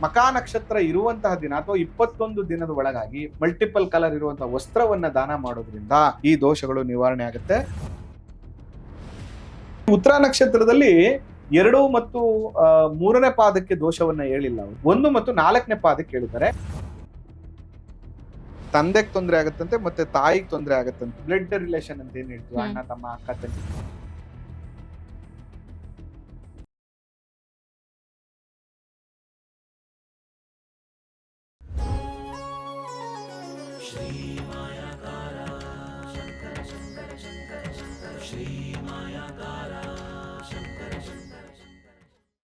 ಮಕಾ ನಕ್ಷತ್ರ ಇರುವಂತಹ ದಿನ ಅಥವಾ 21 ದಿನದ ಒಳಗಾಗಿ ಮಲ್ಟಿಪಲ್ ಕಲರ್ ಇರುವಂತಹ ವಸ್ತ್ರವನ್ನ ದಾನ ಮಾಡೋದ್ರಿಂದ ಈ ದೋಷಗಳು ನಿವಾರಣೆ ಆಗುತ್ತೆ. ಉತ್ತರ ನಕ್ಷತ್ರದಲ್ಲಿ 2 ಮತ್ತು 3ನೇ ಪಾದಕ್ಕೆ ದೋಷವನ್ನ ಹೇಳಿಲ್ಲ ಅವರು. 1 ಮತ್ತು 4ನೇ ಪಾದಕ್ಕೆ ಹೇಳಿದ್ದಾರೆ. ತಂದೆಗೆ ತೊಂದರೆ ಆಗತ್ತಂತೆ ಮತ್ತೆ ತಾಯಿಗೆ ತೊಂದರೆ ಆಗತ್ತಂತೆ. ಬ್ಲಡ್ ರಿಲೇಷನ್ ಅಂತ ಏನ್ ಹೇಳ್ತೀವಿ, ಅಣ್ಣ ತಮ್ಮ ಅಕ್ಕ ತಂಗಿ.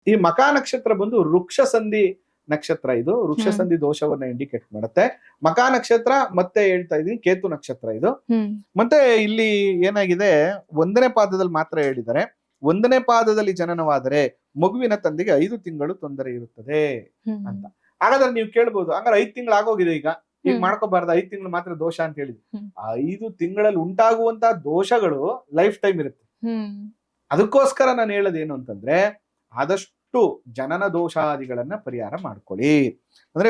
ಈ ಮಕಾ ನಕ್ಷತ್ರ ಬಂದು ವೃಕ್ಷ ಸಂಧಿ ನಕ್ಷತ್ರ. ಇದು ವೃಕ್ಷ ಸಂಧಿ ದೋಷವನ್ನ ಇಂಡಿಕೇಟ್ ಮಾಡುತ್ತೆ. ಮಕಾ ನಕ್ಷತ್ರ ಮತ್ತೆ ಹೇಳ್ತಾ ಇದೀನಿ, ಕೇತು ನಕ್ಷತ್ರ ಇದು. ಮತ್ತೆ ಇಲ್ಲಿ ಏನಾಗಿದೆ, 1ನೇ ಪಾದದಲ್ಲಿ ಮಾತ್ರ ಹೇಳಿದ್ದಾರೆ. 1ನೇ ಪಾದದಲ್ಲಿ ಜನನವಾದರೆ ಮಗುವಿನ ತಂದೆಗೆ 5 ತಿಂಗಳು ತೊಂದರೆ ಇರುತ್ತದೆ ಅಂತ. ಹಾಗಾದ್ರೆ ನೀವು ಕೇಳ್ಬೋದು, ಹಂಗಾರೆ 5 ತಿಂಗಳು ಆಗೋಗಿದೆ, ಈಗ ಮಾಡ್ಕೋಬಾರ್ದು, 5 ತಿಂಗಳು ಮಾತ್ರ ದೋಷ ಅಂತ ಹೇಳಿದ್ವಿ. 5 ತಿಂಗಳಲ್ಲಿ ಉಂಟಾಗುವಂತಹ ದೋಷಗಳು ಲೈಫ್ ಟೈಮ್ ಇರುತ್ತೆ. ಅದಕ್ಕೋಸ್ಕರ ನಾನು ಹೇಳೋದೇನು ಅಂತಂದ್ರೆ, ಆದಷ್ಟು ಜನನ ದೋಷಾದಿಗಳನ್ನ ಪರಿಹಾರ ಮಾಡ್ಕೊಳ್ಳಿ. ಅಂದ್ರೆ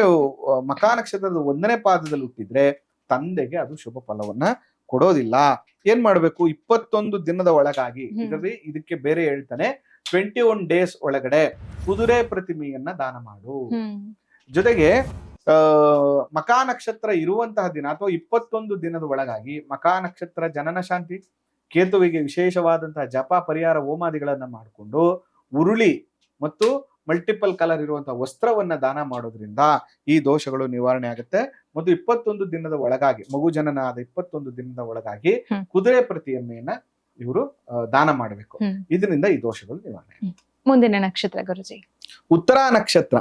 ಮಕಾ ನಕ್ಷತ್ರದ 1ನೇ ಪಾದದಲ್ಲಿ ಹುಟ್ಟಿದ್ರೆ ತಂದೆಗೆ ಅದು ಶುಭ ಫಲವನ್ನ ಕೊಡೋದಿಲ್ಲ. ಏನ್ ಮಾಡ್ಬೇಕು, 21 ದಿನದ ಒಳಗಾಗಿ, ಇದಕ್ಕೆ ಬೇರೆ ಹೇಳ್ತಾನೆ, 21 ಡೇಸ್ ಒಳಗಡೆ ಕುದುರೆ ಪ್ರತಿಮೆಯನ್ನ ದಾನ ಮಾಡು. ಜೊತೆಗೆ ಮಕಾ ನಕ್ಷತ್ರ ಇರುವಂತಹ ದಿನ ಅಥವಾ 21 ದಿನದ ಒಳಗಾಗಿ ಮಕಾ ನಕ್ಷತ್ರ ಜನನ ಶಾಂತಿ, ಕೇತುವಿಗೆ ವಿಶೇಷವಾದಂತಹ ಜಪ ಪರಿಹಾರ ಹೋಮಾದಿಗಳನ್ನ ಮಾಡಿಕೊಂಡು ಉರುಳಿ ಮತ್ತು ಮಲ್ಟಿಪಲ್ ಕಲರ್ ಇರುವಂತಹ ವಸ್ತ್ರವನ್ನ ದಾನ ಮಾಡೋದ್ರಿಂದ ಈ ದೋಷಗಳು ನಿವಾರಣೆ ಆಗುತ್ತೆ. ಮತ್ತು 21 ದಿನದ ಒಳಗಾಗಿ, ಮಗು ಜನನ ಆದ 21 ದಿನದ ಒಳಗಾಗಿ ಕುದುರೆ ಪ್ರತಿಮೆಯನ್ನ ಇವರು ದಾನ ಮಾಡಬೇಕು. ಇದರಿಂದ ಈ ದೋಷಗಳು ನಿವಾರಣೆ. ಮುಂದಿನ ನಕ್ಷತ್ರ ಗುರುಜಿ, ಉತ್ತರ ನಕ್ಷತ್ರ.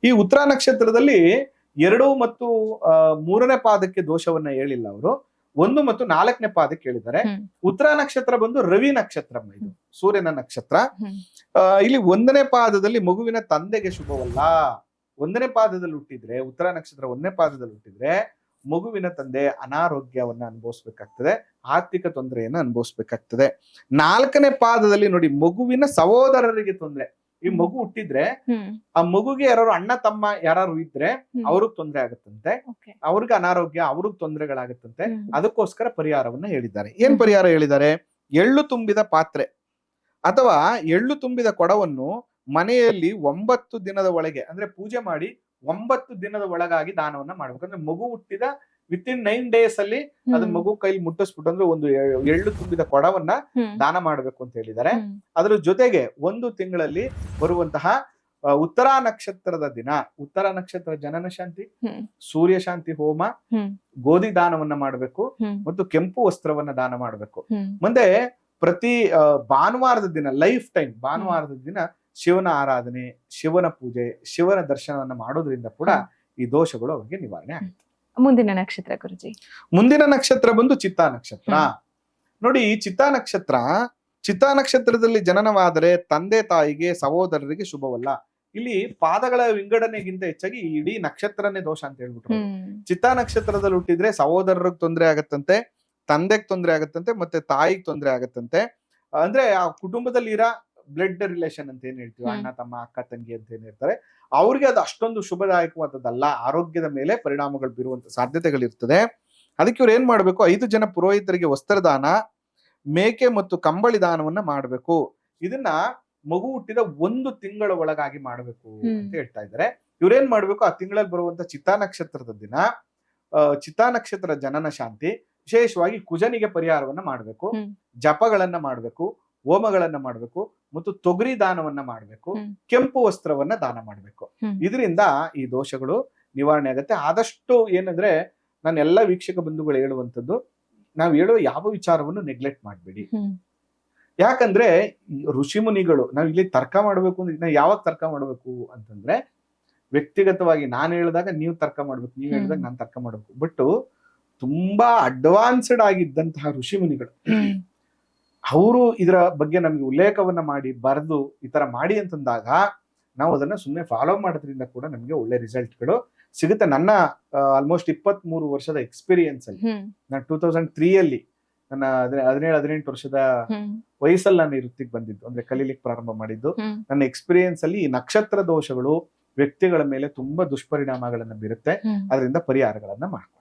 ಈ ಉತ್ತರ ನಕ್ಷತ್ರದಲ್ಲಿ 2 ಮತ್ತು 3ನೇ ಪಾದಕ್ಕೆ ದೋಷವನ್ನ ಹೇಳಿಲ್ಲ ಅವರು. 1 ಮತ್ತು 4ನೇ ಪಾದಕ್ಕೆ ಹೇಳಿದ್ದಾರೆ. ಉತ್ತರ ನಕ್ಷತ್ರ ಬಂದು ರವಿ ನಕ್ಷತ್ರ, ಇದು ಸೂರ್ಯನ ನಕ್ಷತ್ರ. ಇಲ್ಲಿ 1ನೇ ಪಾದದಲ್ಲಿ ಮಗುವಿನ ತಂದೆಗೆ ಶುಭವಲ್ಲ. 1ನೇ ಪಾದದಲ್ಲಿ ಹುಟ್ಟಿದ್ರೆ, ಉತ್ತರ ನಕ್ಷತ್ರ 1ನೇ ಪಾದದಲ್ಲಿ ಹುಟ್ಟಿದ್ರೆ ಮಗುವಿನ ತಂದೆ ಅನಾರೋಗ್ಯವನ್ನ ಅನುಭವಿಸ್ಬೇಕಾಗ್ತದೆ, ಆರ್ಥಿಕ ತೊಂದರೆಯನ್ನ ಅನುಭವಿಸ್ಬೇಕಾಗ್ತದೆ. 4ನೇ ಪಾದದಲ್ಲಿ ನೋಡಿ, ಮಗುವಿನ ಸಹೋದರರಿಗೆ ತೊಂದರೆ. ಈ ಮಗು ಹುಟ್ಟಿದ್ರೆ ಆ ಮಗುಗೆ ಯಾರು ಅಣ್ಣ ತಮ್ಮ ಯಾರು ಇದ್ರೆ ಅವ್ರಿಗೆ ತೊಂದರೆ ಆಗುತ್ತಂತೆ, ಅವ್ರಿಗೆ ಅನಾರೋಗ್ಯ, ಅವ್ರಿಗೆ ತೊಂದರೆಗಳಾಗುತ್ತಂತೆ. ಅದಕ್ಕೋಸ್ಕರ ಪರಿಹಾರವನ್ನ ಹೇಳಿದ್ದಾರೆ. ಏನ್ ಪರಿಹಾರ ಹೇಳಿದ್ದಾರೆ, ಎಳ್ಳು ತುಂಬಿದ ಪಾತ್ರೆ ಅಥವಾ ಎಳ್ಳು ತುಂಬಿದ ಕೊಡವನ್ನು ಮನೆಯಲ್ಲಿ 9 ದಿನದ ಒಳಗೆ, ಅಂದ್ರೆ ಪೂಜೆ ಮಾಡಿ 9 ದಿನದ ಒಳಗಾಗಿ ದಾನವನ್ನ ಮಾಡ್ಬೇಕು. ಅಂದ್ರೆ ಮಗು ಹುಟ್ಟಿದ ವಿತಿನ್ 9 ಡೇಸ್ ಅಲ್ಲಿ ಅದನ್ನ ಮಗು ಕೈಲಿ ಮುಟ್ಟಿಸ್ಬಿಟ್ಟು, ಅಂದ್ರೆ ಒಂದು ಎಳ್ಳು ತುಂಬಿದ ಕೊಡವನ್ನ ದಾನ ಮಾಡ್ಬೇಕು ಅಂತ ಹೇಳಿದ್ದಾರೆ. ಅದ್ರ ಜೊತೆಗೆ 1 ತಿಂಗಳಲ್ಲಿ ಬರುವಂತಹ ಉತ್ತರ ನಕ್ಷತ್ರದ ದಿನ, ಉತ್ತರ ನಕ್ಷತ್ರ ಜನನ ಶಾಂತಿ, ಸೂರ್ಯ ಶಾಂತಿ ಹೋಮ, ಗೋಧಿ ದಾನವನ್ನ ಮಾಡಬೇಕು ಮತ್ತು ಕೆಂಪು ವಸ್ತ್ರವನ್ನ ದಾನ ಮಾಡಬೇಕು. ಮುಂದೆ ಪ್ರತಿ ಭಾನುವಾರದ ದಿನ, ಲೈಫ್ ಟೈಮ್ ಭಾನುವಾರದ ದಿನ ಶಿವನ ಆರಾಧನೆ, ಶಿವನ ಪೂಜೆ, ಶಿವನ ದರ್ಶನವನ್ನ ಮಾಡೋದ್ರಿಂದ ಕೂಡ ಈ ದೋಷಗಳು ಅವರಿಗೆ ನಿವಾರಣೆ ಆಗುತ್ತೆ. ಮುಂದಿನ ನಕ್ಷತ್ರ ಗುರುಜಿ, ಮುಂದಿನ ನಕ್ಷತ್ರ ಬಂದು ಚಿತ್ತಾ ನಕ್ಷತ್ರ. ನೋಡಿ, ಈ ಚಿತ್ತಾ ನಕ್ಷತ್ರದಲ್ಲಿ ಜನನವಾದರೆ ತಂದೆ ತಾಯಿಗೆ ಸಹೋದರರಿಗೆ ಶುಭವಲ್ಲ. ಇಲ್ಲಿ ಪಾದಗಳ ವಿಂಗಡಣೆಗಿಂತ ಹೆಚ್ಚಾಗಿ ಇಡೀ ನಕ್ಷತ್ರನೇ ದೋಷ ಅಂತ ಹೇಳ್ಬಿಟ್ರು. ಚಿತ್ತಾ ನಕ್ಷತ್ರದಲ್ಲಿ ಹುಟ್ಟಿದ್ರೆ ಸಹೋದರರಿಗೆ ತೊಂದರೆ ಆಗತ್ತಂತೆ, ತಂದೆಗೆ ತೊಂದರೆ ಆಗತ್ತಂತೆ ಮತ್ತೆ ತಾಯಿಗೆ ತೊಂದರೆ ಆಗತ್ತಂತೆ. ಅಂದ್ರೆ ಆ ಕುಟುಂಬದಲ್ಲಿ ಇರೋ ಬ್ಲಡ್ ರಿಲೇಷನ್ ಅಂತ ಏನ್ ಹೇಳ್ತೀವಿ, ಅಣ್ಣ ತಮ್ಮ ಅಕ್ಕ ತಂಗಿ ಅಂತ ಏನ್ ಹೇಳ್ತಾರೆ, ಅವ್ರಿಗೆ ಅದು ಅಷ್ಟೊಂದು ಶುಭದಾಯಕವಾದದ್ದಲ್ಲ. ಆರೋಗ್ಯದ ಮೇಲೆ ಪರಿಣಾಮಗಳು ಬೀರುವಂತ ಸಾಧ್ಯತೆಗಳಿರ್ತದೆ. ಅದಕ್ಕೆ ಇವ್ರು ಏನ್ ಮಾಡ್ಬೇಕು, 5 ಜನ ಪುರೋಹಿತರಿಗೆ ವಸ್ತ್ರದಾನ, ಮೇಕೆ ಮತ್ತು ಕಂಬಳಿ ದಾನವನ್ನ ಮಾಡ್ಬೇಕು. ಇದನ್ನ ಮಗು ಹುಟ್ಟಿದ 1 ತಿಂಗಳ ಒಳಗಾಗಿ ಮಾಡ್ಬೇಕು ಅಂತ ಹೇಳ್ತಾ ಇದ್ದಾರೆ. ಇವ್ರೇನ್ ಮಾಡ್ಬೇಕು, ಆ ತಿಂಗಳಲ್ಲಿ ಬರುವಂತ ಚಿತ್ತಾ ನಕ್ಷತ್ರದ ದಿನ ಚಿತ್ತಾ ನಕ್ಷತ್ರ ಜನನ ಶಾಂತಿ, ವಿಶೇಷವಾಗಿ ಕುಜನಿಗೆ ಪರಿಹಾರವನ್ನ ಮಾಡ್ಬೇಕು, ಜಪಗಳನ್ನ ಮಾಡ್ಬೇಕು, ಹೋಮಗಳನ್ನ ಮಾಡ್ಬೇಕು ಮತ್ತು ತೊಗರಿ ದಾನವನ್ನ ಮಾಡ್ಬೇಕು, ಕೆಂಪು ವಸ್ತ್ರವನ್ನ ದಾನ ಮಾಡ್ಬೇಕು. ಇದರಿಂದ ಈ ದೋಷಗಳು ನಿವಾರಣೆ ಆಗುತ್ತೆ. ಆದಷ್ಟು ಏನಂದ್ರೆ, ನಾನು ಎಲ್ಲ ವೀಕ್ಷಕ ಬಂಧುಗಳು ಹೇಳುವಂಥದ್ದು, ನಾವು ಹೇಳುವ ಯಾವ ವಿಚಾರವನ್ನು ನೆಗ್ಲೆಕ್ಟ್ ಮಾಡ್ಬೇಡಿ. ಯಾಕಂದ್ರೆ ಋಷಿ ಮುನಿಗಳು, ನಾವ್ ಇಲ್ಲಿ ತರ್ಕ ಮಾಡ್ಬೇಕು ಅಂದ್ರೆ ನಾವು ಯಾವಾಗ ತರ್ಕ ಮಾಡ್ಬೇಕು ಅಂತಂದ್ರೆ, ವ್ಯಕ್ತಿಗತವಾಗಿ ನಾನು ಹೇಳಿದಾಗ ನೀವು ತರ್ಕ ಮಾಡ್ಬೇಕು, ನೀವು ಹೇಳಿದಾಗ ನಾನು ತರ್ಕ ಮಾಡ್ಬೇಕು. ಬಟ್ ತುಂಬಾ ಅಡ್ವಾನ್ಸ್ಡ್ ಆಗಿದ್ದಂತಹ ಋಷಿ ಮುನಿಗಳು, ಅವರು ಇದರ ಬಗ್ಗೆ ನಮ್ಗೆ ಉಲ್ಲೇಖವನ್ನ ಮಾಡಿ ಬರೆದು ಈ ತರ ಮಾಡಿ ಅಂತಂದಾಗ ನಾವು ಅದನ್ನ ಸುಮ್ಮನೆ ಫಾಲೋ ಮಾಡೋದ್ರಿಂದ ಕೂಡ ನಮ್ಗೆ ಒಳ್ಳೆ ರಿಸಲ್ಟ್ಗಳು ಸಿಗುತ್ತೆ. ನನ್ನ ಆಲ್ಮೋಸ್ಟ್ 23 ವರ್ಷದ ಎಕ್ಸ್ಪೀರಿಯನ್ಸ್ ಅಲ್ಲಿ, ನಾನು 2003 ಅಲ್ಲಿ ನನ್ನ 17-18 ವರ್ಷದ ವಯಸ್ಸಲ್ಲಿ ನಾನು ಈ ವೃತ್ತಿಗೆ ಬಂದಿದ್ದು, ಅಂದ್ರೆ ಕಲೀಲಿಕ್ಕೆ ಪ್ರಾರಂಭ ಮಾಡಿದ್ದು. ನನ್ನ ಎಕ್ಸ್ಪೀರಿಯನ್ಸ್ ಅಲ್ಲಿ ಈ ನಕ್ಷತ್ರ ದೋಷಗಳು, ವ್ಯಕ್ತಿಗಳ ಮೇಲೆ ತುಂಬಾ ದುಷ್ಪರಿಣಾಮಗಳನ್ನ ಬೀರುತ್ತೆ. ಹ್ಮ್. ಅದರಿಂದ ಪರಿಹಾರಗಳನ್ನ ಮಾಡ್ಕೊಳ್ಳಿ.